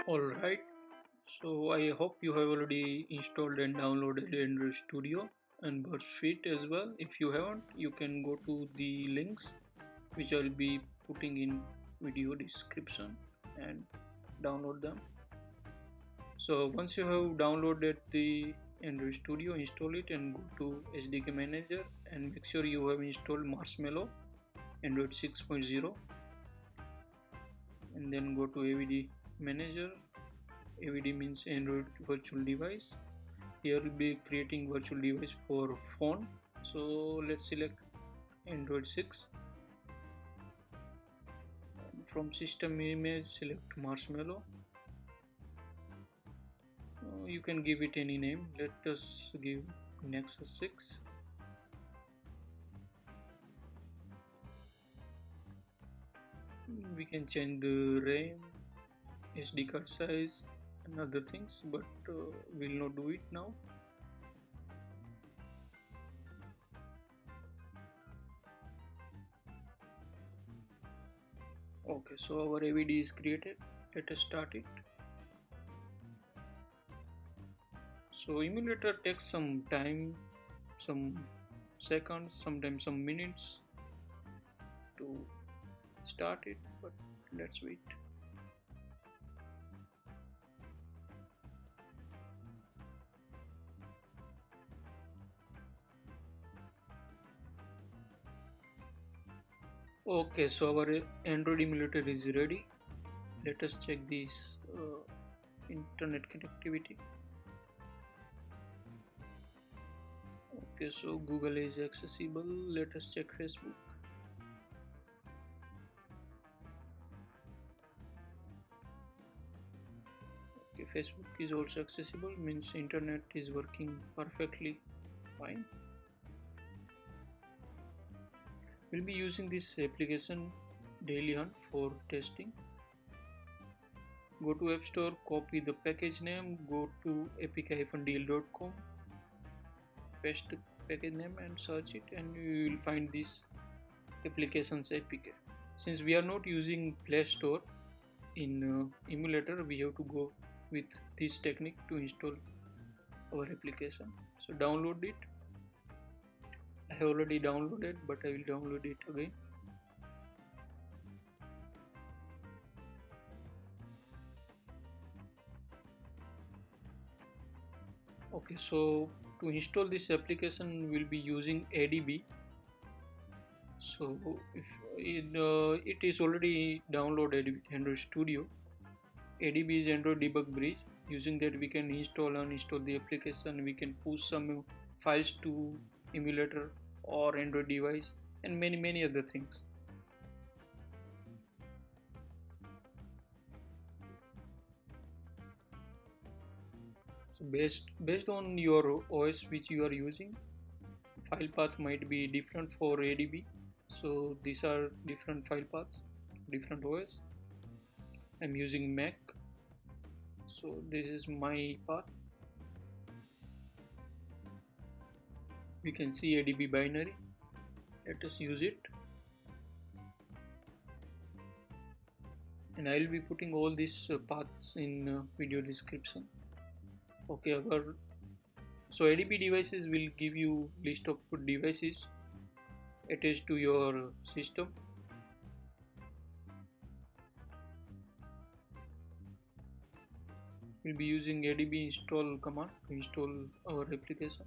Alright, so I hope you have already installed and downloaded Android Studio and Burp as well. If you haven't, you can go to the links which I'll be putting in video description and download them. So once you have downloaded the Android Studio, install it and go to SDK Manager and make sure you have installed Marshmallow Android 6.0 and then go to AVD Manager. AVD means Android Virtual Device. Here we'll be creating virtual device for phone. So let's select Android 6. And from system image, select Marshmallow. You can give it any name. Let us give Nexus 6. We can change the RAM, SD card size and other things, but we'll not do it now. Okay, so our AVD is created. Let us start it. So emulator takes some time, some seconds, sometimes some minutes to start it, but let's wait. Okay, so our Android emulator is ready. Let us check this internet connectivity. Okay, so Google is accessible. Let us check Facebook. Okay, Facebook is also accessible, means internet is working perfectly fine. We'll be using this application Daily Hunt for testing. Go to App Store, copy the package name, go to apk-deal.com, paste the package name and search it, and you will find this applications APK. Since we are not using Play Store in emulator, we have to go with this technique to install our application. So download it. I have already downloaded, but I will download it again. Okay, so to install this application we'll be using ADB. So if it is already downloaded with Android Studio. ADB is Android debug bridge. Using that we can install and uninstall the application. We can push some files to emulator or Android device and many other things. So based on your OS which you are using, file path might be different for ADB. So these are different file paths, different OS. I'm using Mac, so this is my path. We can see ADB binary. Let us use it, and I will be putting all these paths in video description. Okay, so ADB devices will give you list of devices attached to your system. We'll be using ADB install command to install our application.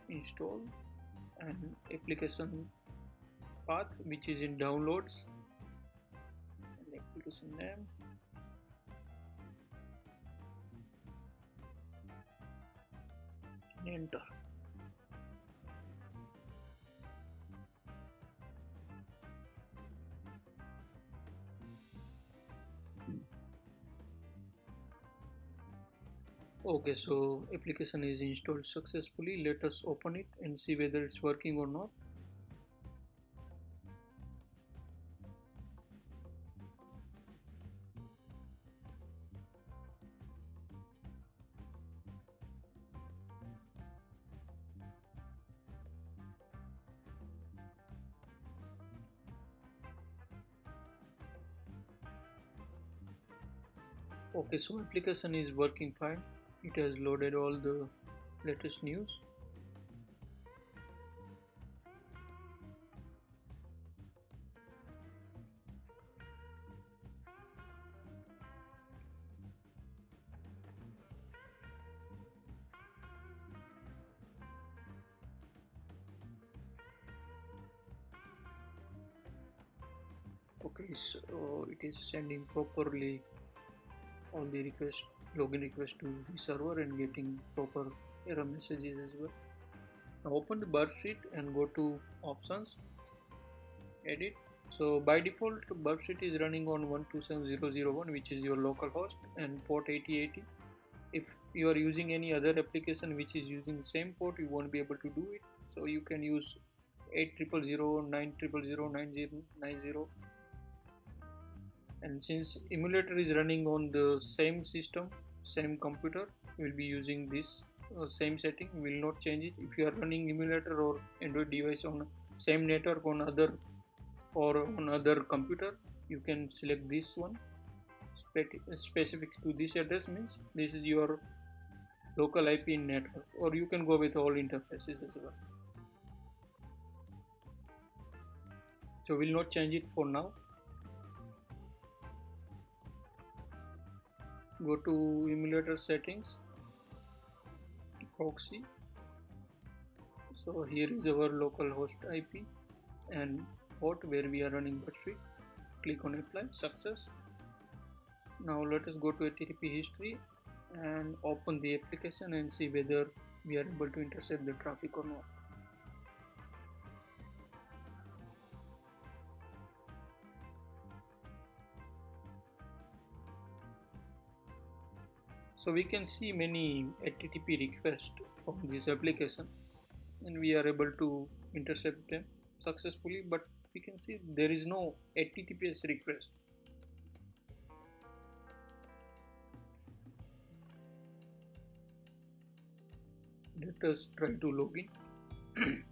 Install and application path which is in downloads, and application name, and enter. Okay, so application is installed successfully. Let us open it and see whether it's working or not. Okay, so application is working fine. It has loaded all the latest news. Okay, so it is sending properly all the request, login request to the server and getting proper error messages as well. Now open the Burp sheet and go to options, edit. So by default, Burp sheet is running on 127001, which is your local host, and port 8080. If you are using any other application which is using the same port, you won't be able to do it. So you can use 8000, 9000, 9090. And since emulator is running on the same system, same computer, we will be using this same setting. We will not change it. If you are running emulator or Android device on same network on other or on other computer, you can select this one. Specific to this address means this is your local IP network, or you can go with all interfaces as well. So we'll not change it for now. Go to emulator settings, proxy. So here is our local host IP and port where we are running Burp sheet. Click on apply, success. Now let us go to HTTP history and open the application and see whether we are able to intercept the traffic or not. So we can see many HTTP requests from this application and we are able to intercept them successfully, but we can see there is no HTTPS request. Let us try to log in.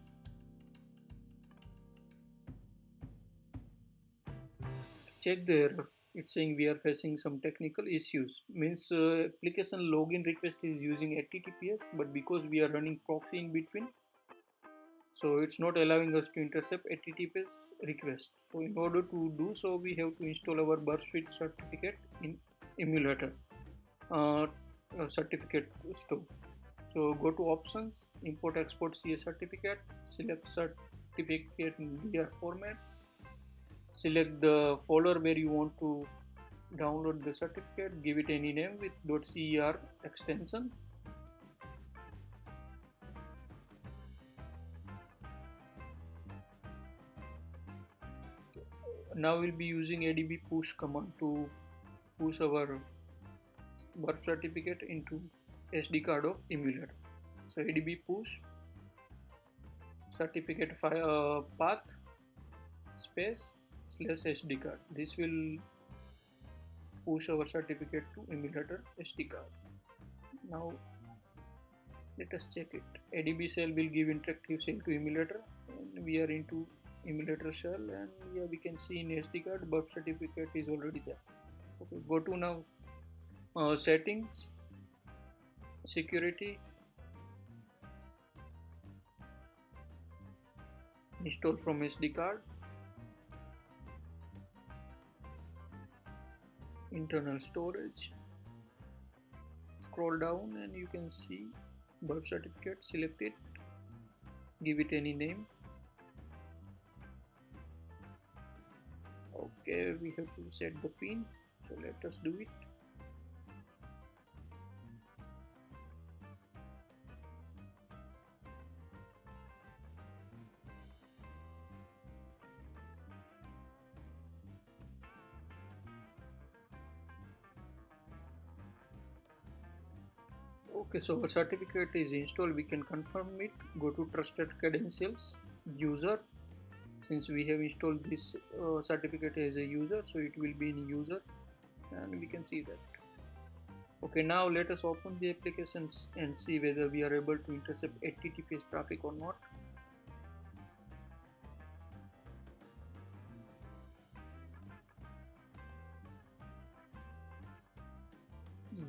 Check the error. It's saying we are facing some technical issues. Means application login request is using HTTPS, but because we are running proxy in between, so it's not allowing us to intercept HTTPS request. So in order to do so, we have to install our Burp sheet certificate in emulator certificate store. So go to options, import export CS certificate, select certificate in DR format, select the folder where you want to download the certificate, give it any name with .cer extension. Now we'll be using adb push command to push our Burp certificate into SD card of emulator. So adb push certificate path space / SD card. This will push our certificate to emulator SD card. Now let us check it. ADB shell will give interactive shell to emulator, and we are into emulator shell, and yeah, we can see in SD card Burp certificate is already there. Okay, go to now settings, security, install from SD card, internal storage. Scroll down and you can see Burp certificate, select it, give it any name. Okay, we have to set the pin, so let us do it. Okay, so our certificate is installed. We can confirm it. Go to trusted credentials, user. Since we have installed this certificate as a user, so it will be in user, and we can see that. Okay, now let us open the applications and see whether we are able to intercept HTTPS traffic or not.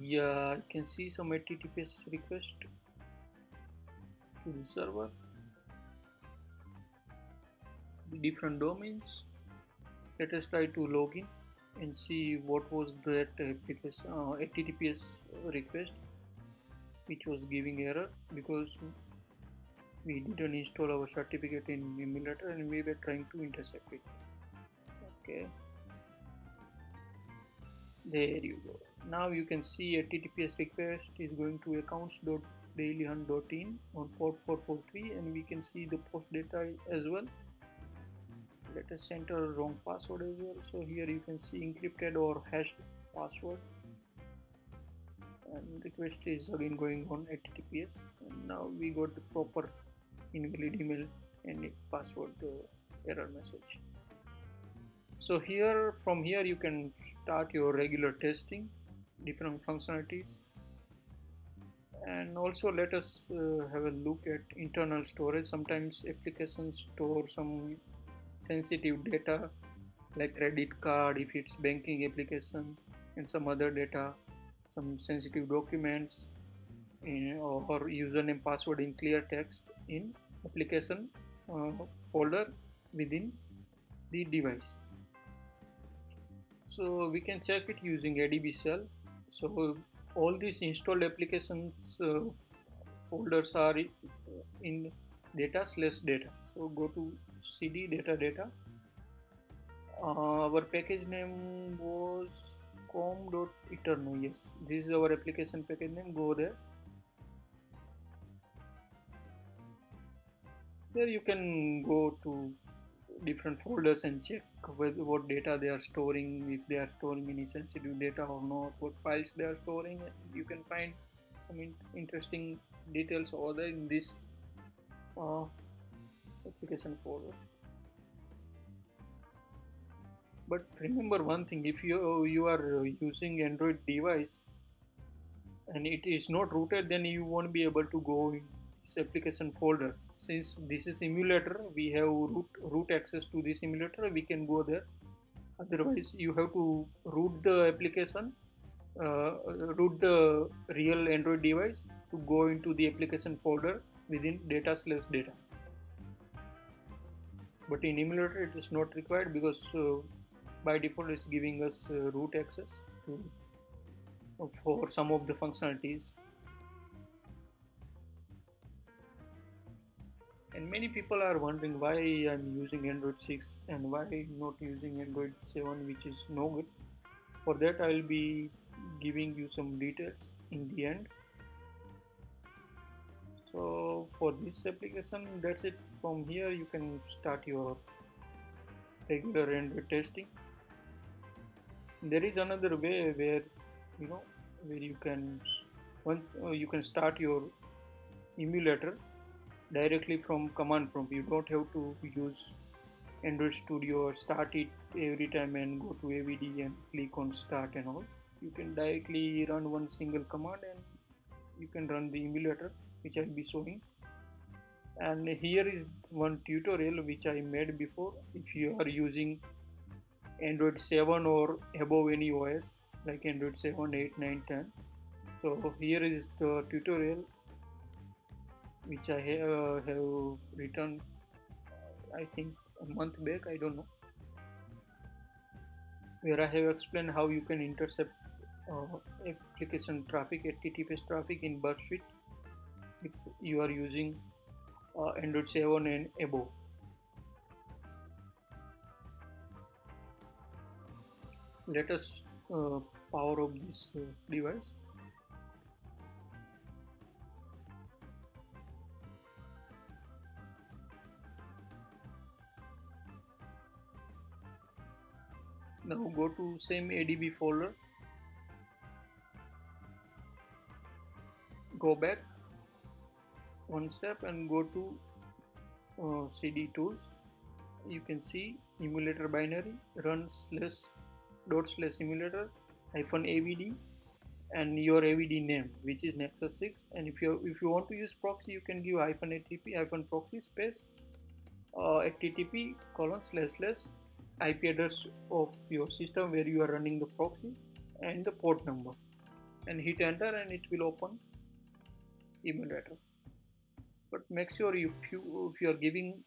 Yeah, I can see some HTTPS request to the server, the different domains. Let us try to log in and see what was that application HTTPS request which was giving error, because we didn't install our certificate in Emulator and we were trying to intercept it. Okay, there you go. Now you can see HTTPS request is going to accounts.dailyhunt.in on port 443, and we can see the post data as well. Let us enter wrong password as well. So here you can see encrypted or hashed password, and request is again going on HTTPS, and now we got the proper invalid email and password error message. So here, from here you can start your regular testing different functionalities. And also let us have a look at internal storage. Sometimes applications store some sensitive data like credit card if it's banking application, and some other data, some sensitive documents or username password in clear text in application folder within the device. So we can check it using ADB shell. So all these installed applications folders are in data/data. So go to cd data. Our package name was com.eterno. Yes, this is our application package name. Go there. There you can go to different folders and check what data they are storing, if they are storing any sensitive data or not, what files they are storing. You can find some interesting details over there in this application folder. But remember one thing, if you are using Android device and it is not rooted, then you won't be able to go in this application folder. Since this is emulator, we have root access to this emulator, we can go there. Otherwise you have to root the application, root the real Android device to go into the application folder within data/data. But in emulator it is not required, because by default it's giving us root access to for some of the functionalities. And many people are wondering why I'm using Android 6 and why not using Android 7, which is no good. For that I'll be giving you some details in the end. So for this application, that's it. From here you can start your regular Android testing. There is another way where you can start your emulator directly from command prompt. You don't have to use Android Studio or start it every time and go to AVD and click on start and all. You can directly run one single command and you can run the emulator, which I'll be showing. And here is one tutorial which I made before. If you are using Android 7 or above any OS like Android 7, 8, 9, 10. So here is the tutorial which I have written, I think a month back, I don't know, where I have explained how you can intercept application traffic, HTTPS traffic in Burp Suite if you are using Android 7 and above. Let us power up this device. Now go to same ADB folder, go back one step and go to CD tools. You can see emulator binary, run /emulator -avd and your AVD name, which is Nexus 6. And if you want to use proxy, you can give -atp -proxy space http :// IP address of your system where you are running the proxy and the port number. and hit enter and it will open Emulator. But make sure if you are giving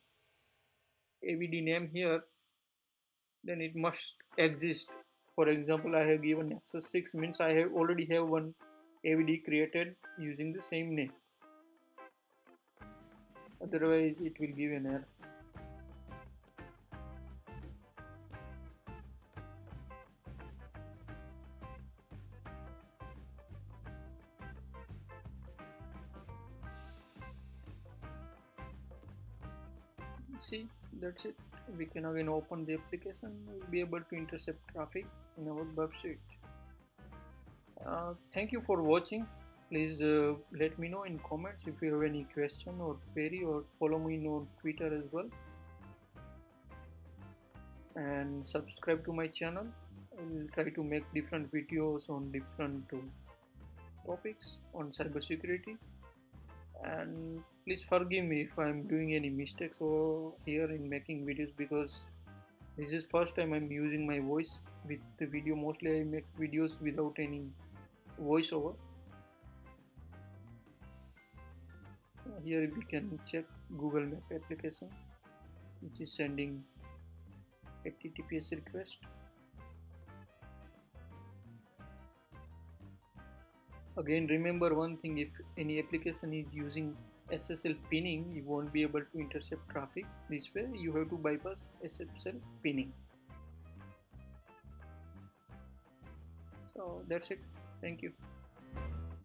AVD name here, then it must exist. For example, I have given Nexus 6 means I have already have one AVD created using the same name. Otherwise it will give an error. See, that's it. We can again open the application. We'll be able to intercept traffic in our Burp suite. Thank you for watching. Please let me know in comments if you have any question or query, or follow me on Twitter as well, and subscribe to my channel. I will try to make different videos on different topics on cybersecurity, and please forgive me if I'm doing any mistakes over here in making videos, because this is first time I'm using my voice with the video. Mostly I make videos without any voiceover. Here we can check Google Map application, which is sending HTTPS request. Again, remember one thing: if any application is using SSL pinning, you won't be able to intercept traffic. This way you have to bypass SSL pinning. So that's it. Thank you.